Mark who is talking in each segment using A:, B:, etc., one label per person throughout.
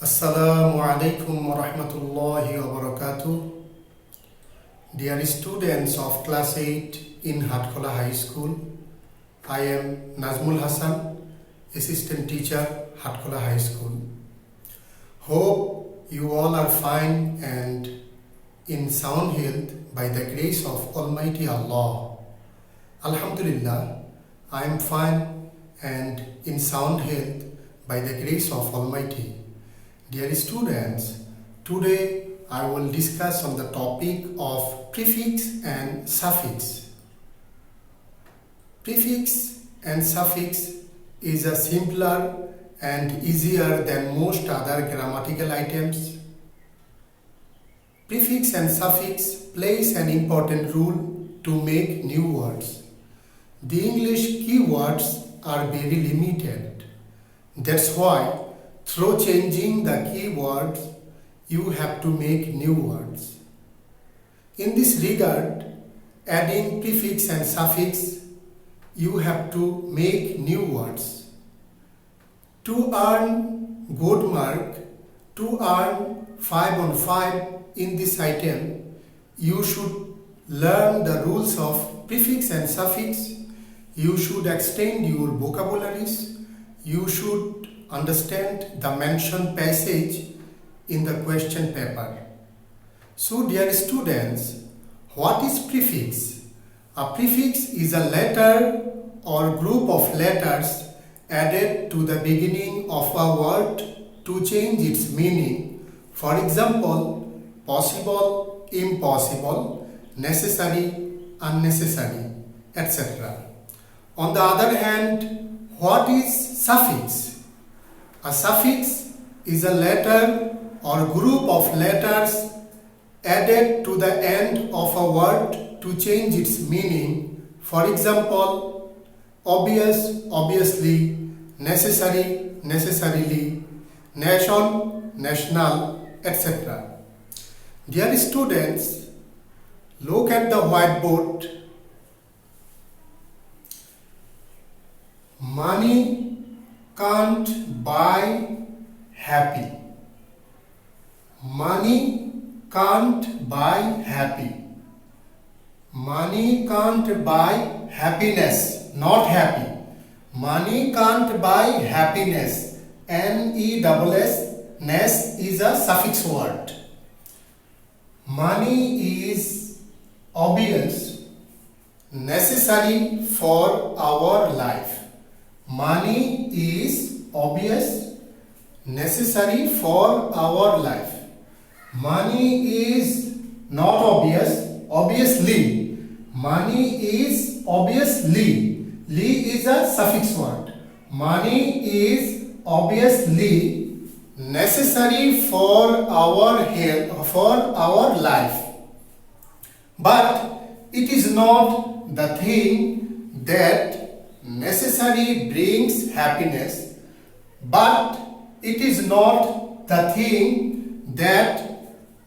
A: Assalamu alaikum wa rahmatullahi wa barakatuh. Dear students of class 8 in Hatkhola High School, I am Nazmul Hassan, assistant teacher, Hatkhola High School. Hope you all are fine and in sound health by the grace of Almighty Allah. Alhamdulillah, I am fine and in sound health by the grace of Almighty. Dear students, today I will discuss on the topic of prefix and suffix. Prefix and suffix is a simpler and easier than most other grammatical items. Prefix and suffix plays an important role to make new words. The English keywords are very limited. That's why through changing the keywords, you have to make new words. In this regard, adding prefix and suffix, you have to make new words. To earn good mark, to earn 5 on 5 in this item, you should learn the rules of prefix and suffix. You should extend your vocabularies. You should understand the mentioned passage in the question paper. So dear students, what is prefix? A prefix is a letter or group of letters added to the beginning of a word to change its meaning. For example, possible, impossible, necessary, unnecessary, etc. On the other hand, what is suffix? A suffix is a letter or group of letters added to the end of a word to change its meaning. For example, obvious, obviously, necessary, necessarily, nation, national, etc. Dear students, look at the whiteboard. Money can't buy happy. Money can't buy happy. Money can't buy happiness, not happy. Money can't buy happiness. N-E-S-S, ness is a suffix word. Money is obvious, necessary for our life. Money is obvious, necessary for our life. Money is not obvious, obviously. Money is obviously. Li is a suffix word. Money is obviously necessary for our health, for our life. But it is not the thing that necessary brings happiness, but it is not the thing that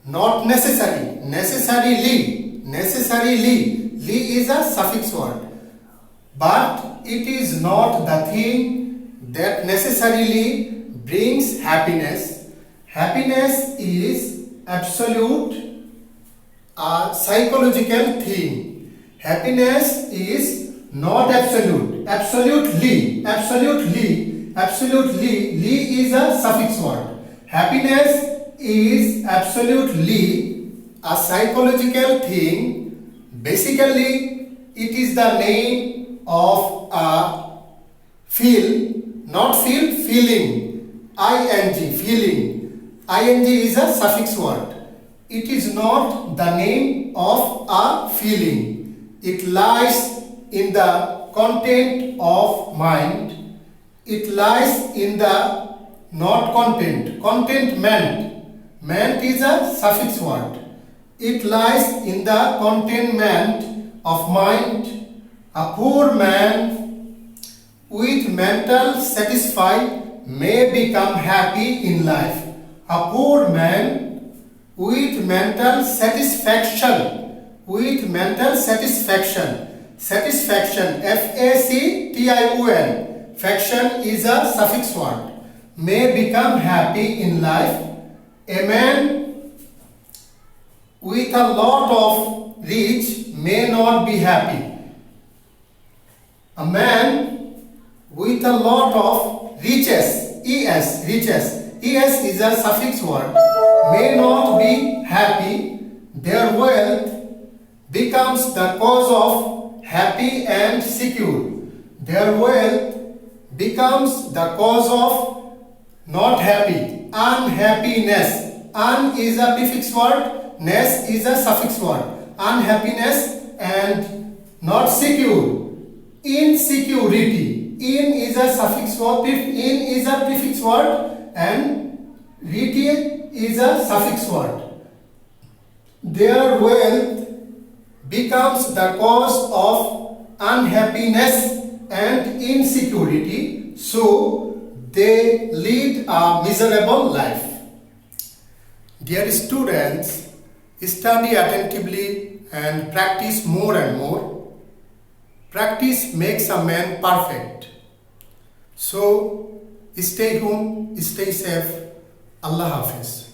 A: not necessary. Necessarily, li is a suffix word, but it is not the thing that necessarily brings happiness. Happiness is absolute, a psychological thing. Happiness is not absolute. Absolutely, li is a suffix word. Happiness is absolutely a psychological thing. Basically, it is the name of a feeling. ing, feeling. Ing is a suffix word. It is not the name of a feeling. It lies in the content of mind. It lies in the not content. Content meant. Meant is a suffix word. It lies in the containment of mind. A poor man with mental satisfaction may become happy in life. A poor man with mental satisfaction. Satisfaction, F-A-C-T-I-O-N. Faction is a suffix word. may become happy in life. A man with a lot of rich may not be happy. A man with a lot of riches, riches is a suffix word, may not be happy. Their wealth becomes the cause of happy and secure. Their wealth becomes the cause of not happy, unhappiness. Un is a prefix word, ness is a suffix word. Unhappiness and not secure. Insecurity. In is a suffix word, in is a prefix word and riti is a suffix word. Their wealth becomes the cause of unhappiness and insecurity, so they lead a miserable life. Dear students, study attentively and practice more and more. Practice makes a man perfect. So stay home, stay safe. Allah Hafiz.